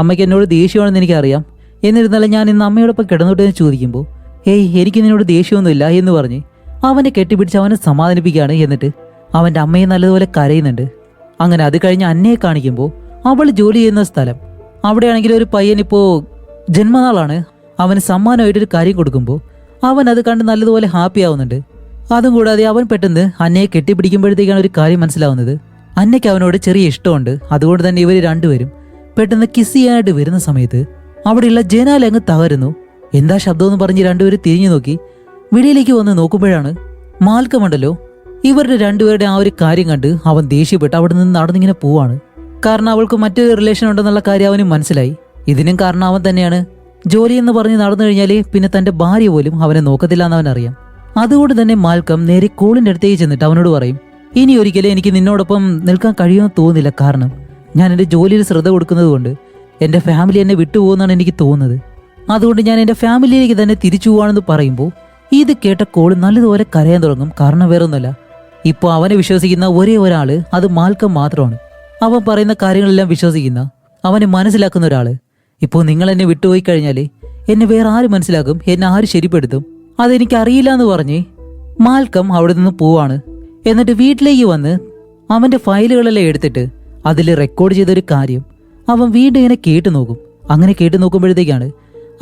അമ്മയ്ക്ക് എന്നോട് ദേഷ്യമാണെന്ന് എനിക്കറിയാം, എന്നിരുന്നാലും ഞാൻ ഇന്ന് അമ്മയോടൊപ്പം കിടന്നോട്ടെ എന്ന് ചോദിക്കുമ്പോൾ ഹേയ് എനിക്ക് നിന്നോട് ദേഷ്യമൊന്നുമില്ല എന്ന് പറഞ്ഞ് അവനെ കെട്ടിപ്പിടിച്ച് അവനെ സമാധാനിപ്പിക്കുകയാണ്. എന്നിട്ട് അവന്റെ അമ്മയെ നല്ലതുപോലെ കരയുന്നുണ്ട്. അങ്ങനെ അത് കഴിഞ്ഞ് അന്നയെ കാണിക്കുമ്പോൾ അവൾ ജോലി ചെയ്യുന്ന സ്ഥലം അവിടെയാണെങ്കിൽ ഒരു പയ്യൻ ഇപ്പോൾ ജന്മനാളാണ്, അവന് സമ്മാനമായിട്ടൊരു കാര്യം കൊടുക്കുമ്പോൾ അവൻ അത് കണ്ട് നല്ലതുപോലെ ഹാപ്പി ആവുന്നുണ്ട്. അതും കൂടാതെ അവൻ പെട്ടെന്ന് അന്നയെ കെട്ടിപ്പിടിക്കുമ്പോഴത്തേക്കാണ് ഒരു കാര്യം മനസ്സിലാവുന്നത്, അന്നയ്ക്ക് അവനോട് ചെറിയ ഇഷ്ടമുണ്ട്. അതുകൊണ്ട് തന്നെ ഇവർ രണ്ടുപേരും പെട്ടെന്ന് കിസ് ചെയ്യാനായിട്ട് വരുന്ന സമയത്ത് അവിടെയുള്ള ജനാല അങ്ങ് തകരുന്നു. എന്താ ശബ്ദമെന്ന് പറഞ്ഞ് രണ്ടുപേരും തിരിഞ്ഞു നോക്കി വെളിയിലേക്ക് വന്ന് നോക്കുമ്പോഴാണ് മാൽക്കമുണ്ടല്ലോ ഇവരുടെ രണ്ടുപേരുടെ ആ ഒരു കാര്യം കണ്ട് അവൻ ദേഷ്യപ്പെട്ട് അവിടെ നിന്ന് നടന്നിങ്ങനെ പോവാണ്. കാരണം അവൾക്ക് മറ്റൊരു റിലേഷൻ ഉണ്ടെന്നുള്ള കാര്യം അവന് മനസ്സിലായി. ഇതിനും കാരണം അവൻ തന്നെയാണ്. ജോലി എന്ന് പറഞ്ഞ് നടന്നു കഴിഞ്ഞാല് പിന്നെ തന്റെ ഭാര്യ പോലും അവനെ നോക്കത്തില്ല എന്ന് അവനറിയാം. അതുകൊണ്ട് തന്നെ മാൽക്കം നേരെ കോളിന്റെ അടുത്തേക്ക് ചെന്നിട്ട് അവനോട് പറയും, ഇനി ഒരിക്കലും എനിക്ക് നിന്നോടൊപ്പം നിൽക്കാൻ കഴിയുമെന്ന് തോന്നുന്നില്ല. കാരണം ഞാൻ എൻ്റെ ജോലിയിൽ ശ്രദ്ധ കൊടുക്കുന്നത് കൊണ്ട് എൻ്റെ ഫാമിലി എന്നെ വിട്ടുപോകുന്നതാണ് എനിക്ക് തോന്നുന്നത്. അതുകൊണ്ട് ഞാൻ എൻ്റെ ഫാമിലിയിലേക്ക് തന്നെ തിരിച്ചു പോവാണെന്ന് പറയുമ്പോൾ ഇത് കേട്ട കോള് നല്ലതുപോലെ കരയാൻ തുടങ്ങും. കാരണം വേറൊന്നുമല്ല, ഇപ്പോൾ അവനെ വിശ്വസിക്കുന്ന ഒരേ ഒരാള് അത് മാൽക്കം മാത്രമാണ്. അവൻ പറയുന്ന കാര്യങ്ങളെല്ലാം വിശ്വസിക്കുന്ന അവനെ മനസ്സിലാക്കുന്ന ഒരാള്. ഇപ്പോൾ നിങ്ങൾ എന്നെ വിട്ടുപോയി കഴിഞ്ഞാൽ എന്നെ വേറെ ആര് മനസ്സിലാക്കും, എന്നെ ആര് ശരിപ്പെടുത്തും, അതെനിക്കറിയില്ല എന്ന് പറഞ്ഞ് മാൽക്കം അവിടെ നിന്ന് പോവാണ്. എന്നിട്ട് വീട്ടിലേക്ക് വന്ന് അവന്റെ ഫയലുകളെല്ലാം എടുത്തിട്ട് അതിൽ റെക്കോർഡ് ചെയ്തൊരു കാര്യം അവൻ വീണ്ടും ഇങ്ങനെ കേട്ടു നോക്കും. അങ്ങനെ കേട്ടു നോക്കുമ്പോഴത്തേക്കാണ്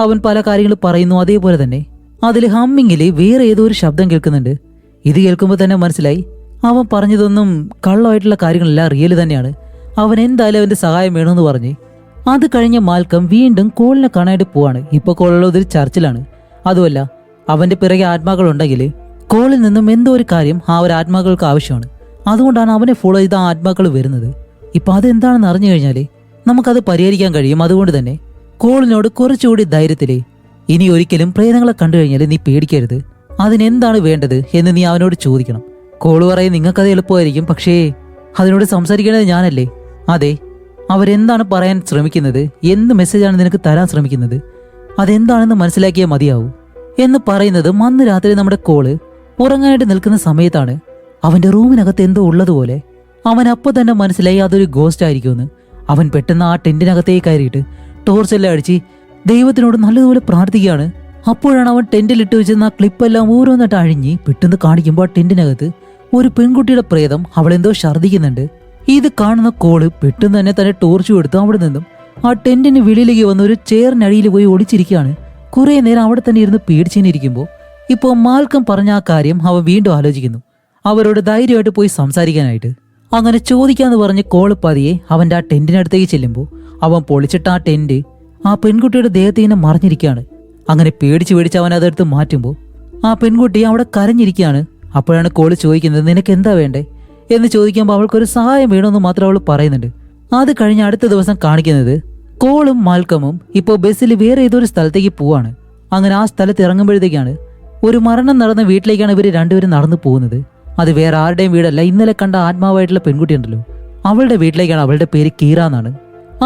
അവൻ പല കാര്യങ്ങൾ പറയുന്നു. അതേപോലെ തന്നെ അതിൽ ഹമ്മിങ്ങിൽ വേറെ ഏതോ ഒരു ശബ്ദം കേൾക്കുന്നുണ്ട്. ഇത് കേൾക്കുമ്പോൾ തന്നെ മനസ്സിലായി അവൻ പറഞ്ഞതൊന്നും കള്ളമായിട്ടുള്ള കാര്യങ്ങളല്ല, റിയൽ തന്നെയാണ്. അവൻ എന്തായാലും അവന്റെ സഹായം വേണമെന്ന് പറഞ്ഞ് അത് കഴിഞ്ഞ മാൽക്കം വീണ്ടും കോളിനെ കാണാനായിട്ട് പോവാണ്. ഇപ്പൊ കോളുള്ളത് ഒരു ചർച്ചിലാണ്. അതുമല്ല, അവന്റെ പിറകെ ആത്മാക്കളുണ്ടെങ്കിൽ കോളിൽ നിന്നും എന്തോ ഒരു കാര്യം ആ ഒരു ആത്മാക്കൾക്ക് ആവശ്യമാണ്. അതുകൊണ്ടാണ് അവനെ ഫോളോ ചെയ്ത ആ ആത്മാക്കൾ വരുന്നത്. ഇപ്പൊ അതെന്താണെന്ന് അറിഞ്ഞു കഴിഞ്ഞാല് നമുക്കത് പരിഹരിക്കാൻ കഴിയും. അതുകൊണ്ട് തന്നെ കോളിനോട് കുറച്ചുകൂടി ധൈര്യത്തില് ഇനി ഒരിക്കലും പ്രേതങ്ങളെ കണ്ടു കഴിഞ്ഞാൽ നീ പേടിക്കരുത്, അതിനെന്താണ് വേണ്ടത് എന്ന് നീ അവനോട് ചോദിക്കണം. കോള് പറയും നിങ്ങൾക്കത് എളുപ്പമായിരിക്കും, പക്ഷേ അതിനോട് സംസാരിക്കേണ്ടത് ഞാനല്ലേ. അതെ, അവരെന്താണ് പറയാൻ ശ്രമിക്കുന്നത്, എന്ത് മെസ്സേജാണ് നിനക്ക് തരാൻ ശ്രമിക്കുന്നത്, അതെന്താണെന്ന് മനസ്സിലാക്കിയാൽ മതിയാവൂ എന്ന് പറയുന്നത് അന്ന് രാത്രി നമ്മുടെ കോള് ഉറങ്ങാനായിട്ട് നിൽക്കുന്ന സമയത്താണ്. അവന്റെ റൂമിനകത്ത് എന്തോ ഉള്ളതുപോലെ അവൻ അപ്പൊ തന്നെ മനസ്സിലായി അതൊരു ഗോസ്റ്റ് ആയിരിക്കുമെന്ന്. അവൻ പെട്ടെന്ന് ആ ടെന്റിനകത്തേക്ക് കയറിയിട്ട് ടോർച്ചെല്ലാം അടിച്ച് ദൈവത്തിനോട് നല്ലതുപോലെ പ്രാർത്ഥിക്കുകയാണ്. അപ്പോഴാണ് അവൻ ടെന്റിലിട്ട് വെച്ചിരുന്ന ആ ക്ലിപ്പെല്ലാം ഓരോന്നിട്ട് അഴിഞ്ഞ് പെട്ടെന്ന് കാണിക്കുമ്പോൾ ആ ടെന്റിനകത്ത് ഒരു പെൺകുട്ടിയുടെ പ്രേതം അവളെന്തോ ഛർദ്ദിക്കുന്നുണ്ട്. ഇത് കാണുന്ന കോള് പെട്ടെന്ന് തന്നെ ടോർച്ചും എടുത്ത് അവിടെ നിന്നും ആ ടെന്റിന് വെളിയിലേക്ക് വന്ന് ഒരു ചെയറിനടിയിൽ പോയി ഒളിച്ചിരിക്കുകയാണ്. കുറെ നേരം അവിടെ തന്നെ ഇരുന്ന് പേടിച്ചിരിക്കുമ്പോൾ ഇപ്പോൾ മാൽക്കം പറഞ്ഞ ആ കാര്യം അവൻ വീണ്ടും ആലോചിക്കുന്നു, അവരോട് ധൈര്യമായിട്ട് പോയി സംസാരിക്കാനായിട്ട്. അങ്ങനെ ചോദിക്കാന്ന് പറഞ്ഞ് കോള് പതിയെ അവന്റെ ആ ടെന്റിനടുത്തേക്ക് ചെല്ലുമ്പോൾ അവൻ പൊളിച്ചിട്ട് ആ ടെന്റ് ആ പെൺകുട്ടിയുടെ ദേഹത്ത് ഇങ്ങനെ മറിഞ്ഞിരിക്കുകയാണ്. അങ്ങനെ പേടിച്ച് അവൻ അതെടുത്ത് മാറ്റുമ്പോൾ ആ പെൺകുട്ടി അവിടെ കരഞ്ഞിരിക്കുകയാണ്. അപ്പോഴാണ് കോള് ചോദിക്കുന്നത് നിനക്ക് എന്താ വേണ്ടേ എന്ന് ചോദിക്കുമ്പോൾ അവൾക്കൊരു സഹായം വേണമെന്ന് മാത്രം അവൾ പറയുന്നുണ്ട്. അത് കഴിഞ്ഞ് അടുത്ത ദിവസം കാണിക്കുന്നത് കോളും മാൽക്കമും ഇപ്പോൾ ബസ്സിൽ വേറെ ഏതൊരു സ്ഥലത്തേക്ക് പോവാണ്. അങ്ങനെ ആ സ്ഥലത്ത് ഇറങ്ങുമ്പോഴത്തേക്കാണ് ഒരു മരണം നടന്ന വീട്ടിലേക്കാണ് ഇവർ രണ്ടുപേരും നടന്നു പോകുന്നത്. അത് വേറെ ആരുടെയും വീടല്ല, ഇന്നലെ കണ്ട ആത്മാവായിട്ടുള്ള പെൺകുട്ടി ഉണ്ടല്ലോ അവളുടെ വീട്ടിലേക്കാണ്. അവളുടെ പേര് കീറ എന്നാണ്.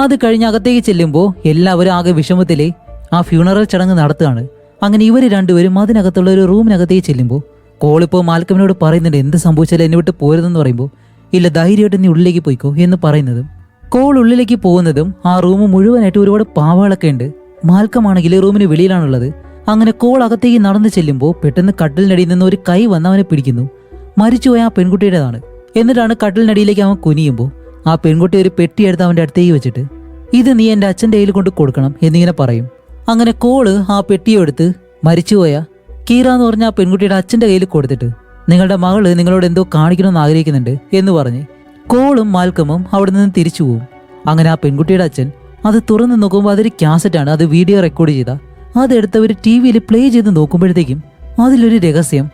അത് കഴിഞ്ഞ് അകത്തേക്ക് ചെല്ലുമ്പോൾ എല്ലാവരും ആകെ വിഷമത്തിലെ ആ ഫ്യൂണറൽ ചടങ്ങ് നടത്തുകയാണ്. അങ്ങനെ ഇവർ രണ്ടുപേരും അതിനകത്തുള്ള ഒരു റൂമിനകത്തേക്ക് ചെല്ലുമ്പോൾ കോളിപ്പോൾ മാൽക്കമിനോട് പറയുന്നുണ്ട് എന്ത് സംഭവിച്ചാലും എന്നെ വിട്ട് പോരുതെന്ന് പറയുമ്പോൾ ഇല്ല ധൈര്യമായിട്ട് നീ ഉള്ളിലേക്ക് പോയിക്കോ എന്ന് പറയുന്നതും കോൾ ഉള്ളിലേക്ക് പോകുന്നതും ആ റൂം മുഴുവനായിട്ട് ഒരുപാട് പാവകളൊക്കെ ഉണ്ട്. മാൽക്കമാണെങ്കിൽ റൂമിന് വെളിയിലാണുള്ളത്. അങ്ങനെ കോൾ അകത്തേക്ക് നടന്നു ചെല്ലുമ്പോൾ പെട്ടെന്ന് കട്ടിലിനടിയിൽ നിന്ന് ഒരു കൈ വന്ന് അവനെ പിടിക്കുന്നു. മരിച്ചുപോയ ആ പെൺകുട്ടിയുടേതാണ്. എന്നിട്ടാണ് കട്ടിലിനടിയിലേക്ക് അവൻ കുനിയുമ്പോൾ ആ പെൺകുട്ടി ഒരു പെട്ടി എടുത്ത് അവന്റെ അടുത്തേക്ക് വെച്ചിട്ട് ഇത് നീ എന്റെ അച്ഛൻ്റെ കയ്യിൽ കൊണ്ട് കൊടുക്കണം എന്നിങ്ങനെ പറയും. അങ്ങനെ കോള് ആ പെട്ടിയെടുത്ത് മരിച്ചുപോയ കീറ എന്ന് പറഞ്ഞ ആ പെൺകുട്ടിയുടെ അച്ഛൻ്റെ കയ്യിൽ കൊടുത്തിട്ട് നിങ്ങളുടെ മകള് നിങ്ങളോട് എന്തോ കാണിക്കണമെന്ന് ആഗ്രഹിക്കുന്നുണ്ട് എന്ന് പറഞ്ഞ് കോളും മാൽക്കമും അവിടെ നിന്ന് തിരിച്ചു പോവും. അങ്ങനെ ആ പെൺകുട്ടിയുടെ അച്ഛൻ അത് തുറന്ന് നോക്കുമ്പോൾ അതൊരു കാസറ്റാണ്, അത് വീഡിയോ റെക്കോർഡ് ചെയ്ത. അതെടുത്തവർ ടി വിയിൽ പ്ലേ ചെയ്ത് നോക്കുമ്പോഴത്തേക്കും അതിലൊരു രഹസ്യം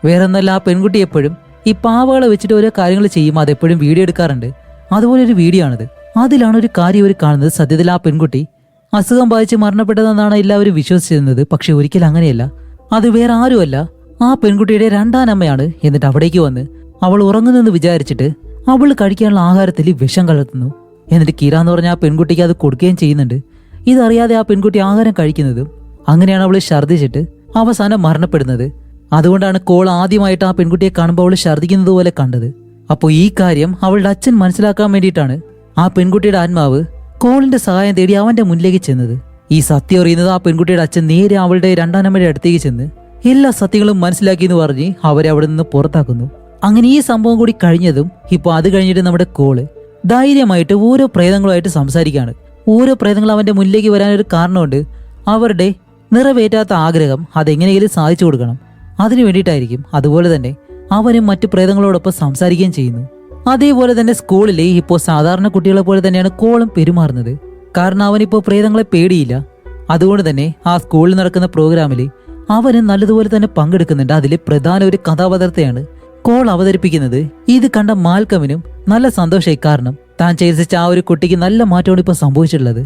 വേറൊന്നല്ല. ആ പെൺകുട്ടി എപ്പോഴും ഈ പാവകളെ വെച്ചിട്ട് ഓരോ കാര്യങ്ങൾ ചെയ്യുമ്പോൾ അതെപ്പോഴും വീഡിയോ എടുക്കാറുണ്ട്. അതുപോലെ ഒരു വീഡിയോ ആണിത്. അതിലാണ് ഒരു കാര്യം അവർ കാണുന്നത്. സത്യത്തിൽ ആ പെൺകുട്ടി അസുഖം ബാധിച്ച് മരണപ്പെട്ടതെന്നാണ് എല്ലാവരും വിശ്വസിച്ചിരുന്നത്. പക്ഷെ ഒരിക്കലും അങ്ങനെയല്ല. അത് വേറെ ആരുമല്ല, ആ പെൺകുട്ടിയുടെ രണ്ടാനമ്മയാണ്. എന്നിട്ട് അവിടേക്ക് വന്ന് അവൾ ഉറങ്ങുന്നെന്ന് വിചാരിച്ചിട്ട് അവൾ കഴിക്കാനുള്ള ആഹാരത്തിൽ വിഷം കലർത്തുന്നു. എന്നിട്ട് കീര എന്ന് പറഞ്ഞ ആ പെൺകുട്ടിക്ക് അത് കൊടുക്കുകയും ചെയ്യുന്നുണ്ട്. ഇതറിയാതെ ആ പെൺകുട്ടി ആഹാരം കഴിക്കുന്നതും അങ്ങനെയാണ് അവൾ ഛർദ്ദിച്ചിട്ട് അവസാനം മരണപ്പെടുന്നത്. അതുകൊണ്ടാണ് കോൾ ആദ്യമായിട്ട് ആ പെൺകുട്ടിയെ കാണുമ്പോൾ അവൾ ഛർദ്ദിക്കുന്നത് പോലെ കണ്ടത്. അപ്പോൾ ഈ കാര്യം അവളുടെ അച്ഛൻ മനസ്സിലാക്കാൻ വേണ്ടിയിട്ടാണ് ആ പെൺകുട്ടിയുടെ ആത്മാവ് കോളിന്റെ സഹായം തേടി അവന്റെ മുന്നിലേക്ക് ചെന്നത്. ഈ സത്യം അറിയുന്നത് ആ പെൺകുട്ടിയുടെ അച്ഛൻ നേരെ അവളുടെ രണ്ടാനമ്മയുടെ അടുത്തേക്ക് ചെന്ന് എല്ലാ സത്യങ്ങളും മനസ്സിലാക്കി എന്ന് പറഞ്ഞ് അവരെ അവിടെ നിന്ന് പുറത്താക്കുന്നു. അങ്ങനെ ഈ സംഭവം കൂടി കഴിഞ്ഞതും ഇപ്പോൾ അത് കഴിഞ്ഞിട്ട് നമ്മുടെ കോള് ധൈര്യമായിട്ട് ഓരോ പ്രേതങ്ങളുമായിട്ട് സംസാരിക്കുകയാണ്. ഓരോ പ്രേതങ്ങൾ അവന്റെ മുന്നിലേക്ക് വരാനൊരു കാരണമുണ്ട്. അവരുടെ നിറവേറ്റാത്ത ആഗ്രഹം അതെങ്ങനെയെങ്കിലും സാധിച്ചു കൊടുക്കണം, അതിനു വേണ്ടിയിട്ടായിരിക്കും. അതുപോലെ തന്നെ അവനും മറ്റു പ്രേതങ്ങളോടൊപ്പം സംസാരിക്കുകയും ചെയ്യുന്നു. അതേപോലെ തന്നെ സ്കൂളിൽ ഇപ്പോൾ സാധാരണ കുട്ടികളെ പോലെ തന്നെയാണ് കോളും പെരുമാറുന്നത്. കാരണം അവനിപ്പോൾ പ്രേതങ്ങളെ പേടിയില്ല. അതുകൊണ്ട് തന്നെ ആ സ്കൂളിൽ നടക്കുന്ന പ്രോഗ്രാമിൽ അവന് നല്ലതുപോലെ തന്നെ പങ്കെടുക്കുന്നുണ്ട്. അതിൽ പ്രധാന ഒരു കഥാപാത്രത്തെയാണ് കോൾ അവതരിപ്പിക്കുന്നത്. ഇത് കണ്ട മാൽക്കമിനും നല്ല സന്തോഷമായി. കാരണം താൻ ചികിത്സിച്ച ആ ഒരു കുട്ടിക്ക് നല്ല മാറ്റമാണ് ഇപ്പോൾ സംഭവിച്ചിട്ടുള്ളത്.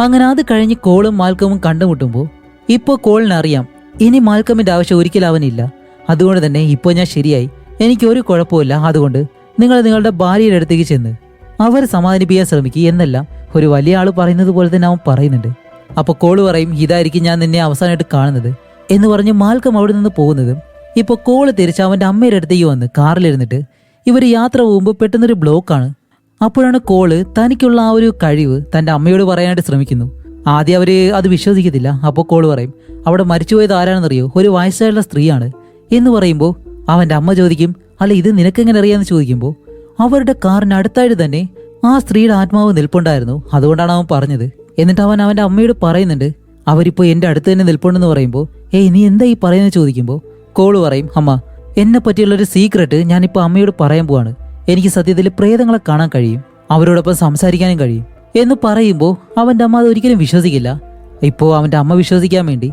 അങ്ങനെ അത് കഴിഞ്ഞ് കോളും മാൽക്കമും കണ്ടുമുട്ടുമ്പോൾ ഇപ്പോൾ കോളിനറിയാം ഇനി മാൽക്കമിന്റെ ആവശ്യം ഒരിക്കലും അവനില്ല. അതുകൊണ്ട് തന്നെ ഇപ്പോൾ ഞാൻ ശരിയായി, എനിക്കൊരു കുഴപ്പമില്ല. അതുകൊണ്ട് നിങ്ങൾ നിങ്ങളുടെ ഭാര്യയുടെ അടുത്തേക്ക് ചെന്ന് അവരെ സമാധാനിപ്പിക്കാൻ ശ്രമിക്കുക എന്നെല്ലാം ഒരു വലിയ ആൾ പറയുന്നത് പോലെ തന്നെ അവൻ പറയുന്നുണ്ട്. അപ്പോൾ കോള് പറയും ഇതായിരിക്കും ഞാൻ നിന്നെ അവസാനമായിട്ട് കാണുന്നത് എന്ന് പറഞ്ഞ് മാൽക്കം അവിടെ നിന്ന് പോകുന്നതും ഇപ്പോൾ കോള് തിരിച്ച് അവൻ്റെ അമ്മയുടെ അടുത്തേക്ക് വന്ന് കാറിലിരുന്നിട്ട് ഇവർ യാത്ര പോകുമ്പോൾ പെട്ടെന്നൊരു ബ്ലോക്കാണ്. അപ്പോഴാണ് കോള് തനിക്കുള്ള ആ ഒരു കഴിവ് തൻ്റെ അമ്മയോട് പറയാനായിട്ട് ശ്രമിക്കുന്നു. ആദ്യം അവർ അത് വിശ്വസിക്കത്തില്ല. അപ്പോൾ കോള് പറയും അവിടെ മരിച്ചുപോയത് ആരാണെന്നറിയോ, ഒരു വയസ്സായുള്ള സ്ത്രീയാണ് എന്ന് പറയുമ്പോൾ അവൻ്റെ അമ്മ ചോദിക്കും അല്ല ഇത് നിനക്കെങ്ങനെ അറിയാമെന്ന് ചോദിക്കുമ്പോൾ അവരുടെ കാറിന് അടുത്തായിട്ട് തന്നെ ആ സ്ത്രീയുടെ ആത്മാവ് നിൽപ്പുണ്ടായിരുന്നു. അതുകൊണ്ടാണ് അവൻ പറഞ്ഞത്. എന്നിട്ട് അവൻ അവൻ്റെ അമ്മയോട് പറയുന്നുണ്ട് അവരിപ്പോൾ എൻ്റെ അടുത്ത് തന്നെ നിൽപ്പുണ്ടെന്ന് പറയുമ്പോൾ ഏയ് നീ എന്താ ഈ പറയുന്നത് ചോദിക്കുമ്പോൾ കോള് പറയും, അമ്മ എന്നെ പറ്റിയുള്ളൊരു സീക്രട്ട് ഞാനിപ്പോൾ അമ്മയോട് പറയാൻ പോവാണ്. എനിക്ക് സത്യത്തിൽ പ്രേതങ്ങളെ കാണാൻ കഴിയും, അവരോടൊപ്പം സംസാരിക്കാനും കഴിയും എന്ന് പറയുമ്പോൾ അവൻ്റെ അമ്മ അത് ഒരിക്കലും വിശ്വസിക്കില്ല. ഇപ്പോൾ അവൻ്റെ അമ്മ വിശ്വസിക്കാൻ വേണ്ടി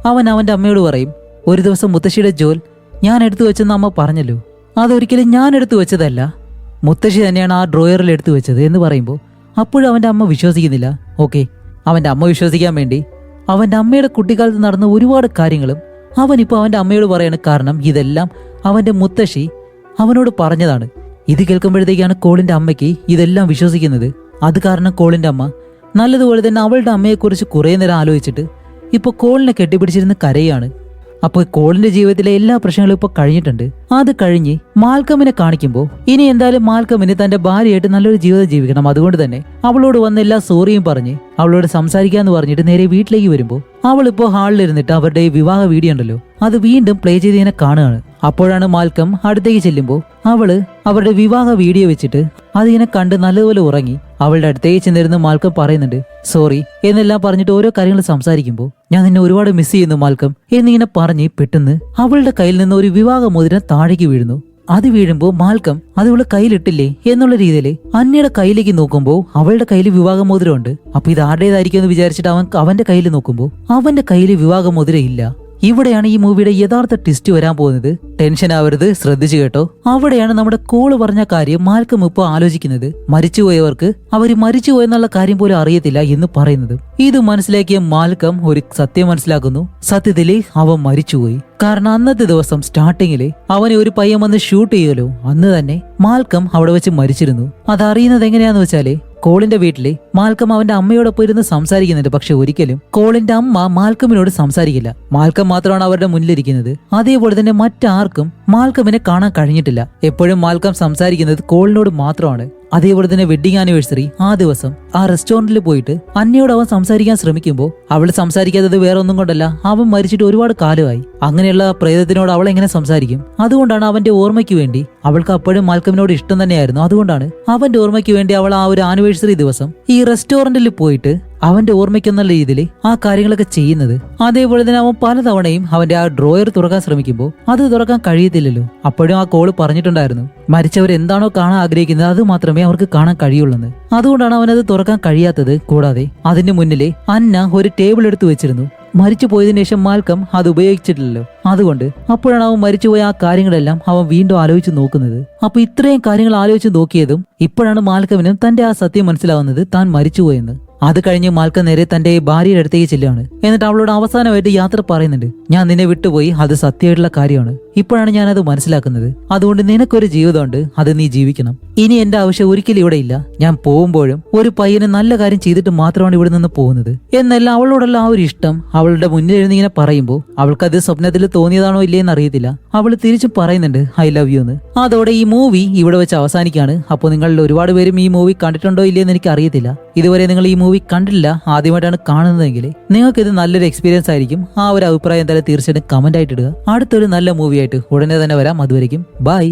അവൻ്റെ അമ്മയോട് പറയും, ഒരു ദിവസം മുത്തശ്ശിയുടെ ജോൽ ഞാൻ എടുത്തു വെച്ചെന്ന് അമ്മ പറഞ്ഞല്ലോ, അതൊരിക്കലും ഞാൻ എടുത്തു വെച്ചതല്ല, മുത്തശ്ശി തന്നെയാണ് ആ ഡ്രോയറിൽ എടുത്തു വെച്ചത് എന്ന് പറയുമ്പോൾ അപ്പോഴും അവൻ്റെ അമ്മ വിശ്വസിക്കുന്നില്ല. ഓക്കെ, അവൻ്റെ അമ്മ വിശ്വസിക്കാൻ വേണ്ടി അവൻ്റെ അമ്മയുടെ കുട്ടിക്കാലത്ത് നടന്ന ഒരുപാട് കാര്യങ്ങളും അവനിപ്പോൾ അവൻ്റെ അമ്മയോട് പറയാണ്. കാരണം ഇതെല്ലാം അവൻ്റെ മുത്തശ്ശി അവനോട് പറഞ്ഞതാണ്. ഇത് കേൾക്കുമ്പോഴത്തേക്കാണ് കോളിൻ്റെ അമ്മയ്ക്ക് ഇതെല്ലാം വിശ്വസിക്കുന്നത്. അത് കാരണം കോളിൻ്റെ അമ്മ നല്ലതുപോലെ തന്നെ അവളുടെ അമ്മയെക്കുറിച്ച് കുറേ നേരം ആലോചിച്ചിട്ട് ഇപ്പോൾ കോളിനെ കെട്ടിപ്പിടിച്ചിരുന്ന് കരയാണ്. അപ്പോൾ കോളിന്റെ ജീവിതത്തിലെ എല്ലാ പ്രശ്നങ്ങളും ഇപ്പോൾ കഴിഞ്ഞിട്ടുണ്ട്. അത് കഴിഞ്ഞ് മാൽക്കമിനെ കാണിക്കുമ്പോൾ ഇനി എന്തായാലും മാൽക്കമിന് തന്റെ ഭാര്യയായിട്ട് നല്ലൊരു ജീവിതം ജീവിക്കണം. അതുകൊണ്ട് തന്നെ അവളോട് വന്ന എല്ലാ സോറിയും പറഞ്ഞ് അവളോട് സംസാരിക്കാന്ന് പറഞ്ഞിട്ട് നേരെ വീട്ടിലേക്ക് വരുമ്പോൾ അവളിപ്പോൾ ഹാളിലിരുന്നിട്ട് അവരുടെ വിവാഹ വീഡിയോ ഉണ്ടല്ലോ അത് വീണ്ടും പ്ലേ ചെയ്ത് ഇങ്ങനെ കാണുകയാണ്. അപ്പോഴാണ് മാൽക്കം അടുത്തേക്ക് ചെല്ലുമ്പോൾ അവള് അവരുടെ വിവാഹ വീഡിയോ വെച്ചിട്ട് അതിങ്ങനെ കണ്ട് നല്ലതുപോലെ ഉറങ്ങി. അവളുടെ അടുത്തേക്ക് ചെന്നിരുന്ന് മാൽക്കം പറയുന്നുണ്ട് സോറി എന്നെല്ലാം പറഞ്ഞിട്ട് ഓരോ കാര്യങ്ങൾ സംസാരിക്കുമ്പോൾ ഞാൻ നിന്നെ ഒരുപാട് മിസ് ചെയ്യുന്നു മാൽക്കം എന്നിങ്ങനെ പറഞ്ഞ് പെട്ടെന്ന് അവളുടെ കയ്യിൽ നിന്ന് ഒരു വിവാഹ മോതിരം താഴേക്ക് വീഴുന്നു. അത് വീഴുമ്പോൾ മാൽക്കം അത് ഇവള് കയ്യിലിട്ടില്ലേ എന്നുള്ള രീതിയിൽ അന്നയുടെ കയ്യിലേക്ക് നോക്കുമ്പോൾ അവളുടെ കയ്യിൽ വിവാഹമോതിരമുണ്ട്. അപ്പൊ ഇത് ആരുടേതായിരിക്കും എന്ന് വിചാരിച്ചിട്ട് അവന്റെ കയ്യിൽ നോക്കുമ്പോൾ അവന്റെ കയ്യിൽ വിവാഹമോതിരം ഇല്ല. ഇവിടെയാണ് ഈ മൂവിയുടെ യഥാർത്ഥ ട്വിസ്റ്റ് വരാൻ പോകുന്നത്. ടെൻഷൻ ആവരുത്, ശ്രദ്ധിച്ചു കേട്ടോ. അവിടെയാണ് നമ്മുടെ കോള് പറഞ്ഞ കാര്യം മാൽക്കം ഇപ്പോൾ ആലോചിക്കുന്നത്. മരിച്ചുപോയവർക്ക് അവര് മരിച്ചുപോയെന്നുള്ള കാര്യം പോലും അറിയത്തില്ല എന്ന് പറയുന്നത്. ഇത് മനസ്സിലാക്കിയ മാൽക്കം ഒരു സത്യം മനസ്സിലാക്കുന്നു. സത്യത്തില് അവൻ മരിച്ചുപോയി. കാരണം അന്നത്തെ ദിവസം സ്റ്റാർട്ടിങ്ങില് അവനെ ഒരു പയ്യൻ വന്ന് ഷൂട്ട് ചെയ്യുമല്ലോ, അന്ന് തന്നെ മാൽക്കം അവിടെ വെച്ച് മരിച്ചിരുന്നു. അതറിയുന്നത് എങ്ങനെയാന്ന് വെച്ചാല് കോളിന്റെ വീട്ടില് മാൽക്കം അവന്റെ അമ്മയോടൊപ്പം ഇരുന്ന് സംസാരിക്കുന്നുണ്ട്. പക്ഷെ ഒരിക്കലും കോളിന്റെ അമ്മ മാൽക്കമിനോട് സംസാരിക്കില്ല. മാൽക്കം മാത്രമാണ് അവരുടെ മുന്നിലിരിക്കുന്നത്. അതേപോലെ തന്നെ മറ്റാർക്കും മാൽക്കമിനെ കാണാൻ കഴിഞ്ഞിട്ടില്ല. എപ്പോഴും മാൽക്കം സംസാരിക്കുന്നത് കോളിനോട് മാത്രമാണ്. അതേപോലെ തന്നെ വെഡിങ് ആനിവേഴ്സറി ആ ദിവസം ആ റെസ്റ്റോറന്റിൽ പോയിട്ട് അന്നയോട് അവൻ സംസാരിക്കാൻ ശ്രമിക്കുമ്പോൾ അവൾ സംസാരിക്കാത്തത് വേറെ ഒന്നും കൊണ്ടല്ല, അവൻ മരിച്ചിട്ട് ഒരുപാട് കാലമായി. അങ്ങനെയുള്ള പ്രേതത്തിനോട് അവൾ എങ്ങനെ സംസാരിക്കും? അതുകൊണ്ടാണ് അവന്റെ ഓർമ്മയ്ക്ക് വേണ്ടി അവൾക്ക് അപ്പോഴും മാൽക്കമിനോട് ഇഷ്ടം തന്നെയായിരുന്നു. അതുകൊണ്ടാണ് അവന്റെ ഓർമ്മയ്ക്ക് വേണ്ടി അവൾ ആ ഒരു ആനിവേഴ്സറി ദിവസം ഈ റെസ്റ്റോറന്റിൽ പോയിട്ട് അവന്റെ ഓർമ്മയ്ക്കെന്നുള്ള രീതിയിൽ ആ കാര്യങ്ങളൊക്കെ ചെയ്യുന്നത്. അതേപോലെ തന്നെ അവൻ പലതവണയും അവന്റെ ആ ഡ്രോയർ തുറക്കാൻ ശ്രമിക്കുമ്പോൾ അത് തുറക്കാൻ കഴിയത്തില്ലല്ലോ. അപ്പോഴും ആ കോള് പറഞ്ഞിട്ടുണ്ടായിരുന്നു മരിച്ചവർ എന്താണോ കാണാൻ ആഗ്രഹിക്കുന്നത് അത് മാത്രമേ അവർക്ക് കാണാൻ കഴിയുള്ളൂ. അതുകൊണ്ടാണ് അവനത് തുറക്കാൻ കഴിയാത്തത്. കൂടാതെ അതിന്റെ മുന്നിലെ അന്ന ഒരു ടേബിൾ എടുത്തു വെച്ചിരുന്നു. മരിച്ചു പോയതിനു ശേഷം മാൽക്കം അത് ഉപയോഗിച്ചിട്ടില്ലല്ലോ. അതുകൊണ്ട് അപ്പോഴാണ് അവൻ മരിച്ചുപോയ ആ കാര്യങ്ങളെല്ലാം അവൻ വീണ്ടും ആലോചിച്ച് നോക്കുന്നത്. അപ്പൊ ഇത്രയും കാര്യങ്ങൾ ആലോചിച്ച് നോക്കിയതും ഇപ്പോഴാണ് മാൽക്കമിനും തന്റെ ആ സത്യം മനസ്സിലാവുന്നത്, താൻ മരിച്ചുപോയെന്ന്. അത് കഴിഞ്ഞ് മാൽക്കം നേരെ തന്റെ ഭാര്യയുടെ അടുത്തേക്ക് ചെല്ലുകയാണ്. എന്നിട്ട് അവളോട് അവസാനമായിട്ട് യാത്ര പറയുന്നുണ്ട്, ഞാൻ നിന്നെ വിട്ടുപോയി, അത് സത്യമായിട്ടുള്ള കാര്യമാണ്. ഇപ്പോഴാണ് ഞാനത് മനസ്സിലാക്കുന്നത്. അതുകൊണ്ട് നിനക്കൊരു ജീവിതമുണ്ട്, അത് നീ ജീവിക്കണം. ഇനി എന്റെ ആവശ്യം ഒരിക്കലും ഇവിടെ ഇല്ല. ഞാൻ പോകുമ്പോഴും ഒരു പയ്യന് നല്ല കാര്യം ചെയ്തിട്ട് മാത്രമാണ് ഇവിടെ നിന്ന് പോകുന്നത് എന്നല്ല അവളോടുള്ള ആ ഒരു ഇഷ്ടം അവളുടെ മുന്നിൽ എഴുന്നിങ്ങനെ പറയുമ്പോൾ അവൾക്കത് സ്വപ്നത്തിൽ തോന്നിയതാണോ ഇല്ലേന്ന് അറിയത്തില്ല. അവൾ തിരിച്ചും പറയുന്നുണ്ട് ഐ ലവ് യു എന്ന്. അതോടെ ഈ മൂവി ഇവിടെ വെച്ച് അവസാനിക്കുകയാണ്. അപ്പോൾ നിങ്ങളിൽ ഒരുപാട് പേരും ഈ മൂവി കണ്ടിട്ടുണ്ടോ ഇല്ലയെന്ന് എനിക്ക് അറിയത്തില്ല. ഇതുവരെ നിങ്ങൾ ഈ മൂവി കണ്ടില്ല, ആദ്യമായിട്ടാണ് കാണുന്നതെങ്കിൽ നിങ്ങൾക്ക് ഇത് നല്ലൊരു എക്സ്പീരിയൻസ് ആയിരിക്കും. ആ ഒരു അഭിപ്രായം എന്തായാലും തീർച്ചയായിട്ടും കമന്റ് ആയിട്ട് ഇടുക. അടുത്തൊരു നല്ല മൂവി ആയിട്ട് ഉടനെ തന്നെ വരാം. അതുവരെയും ബൈ.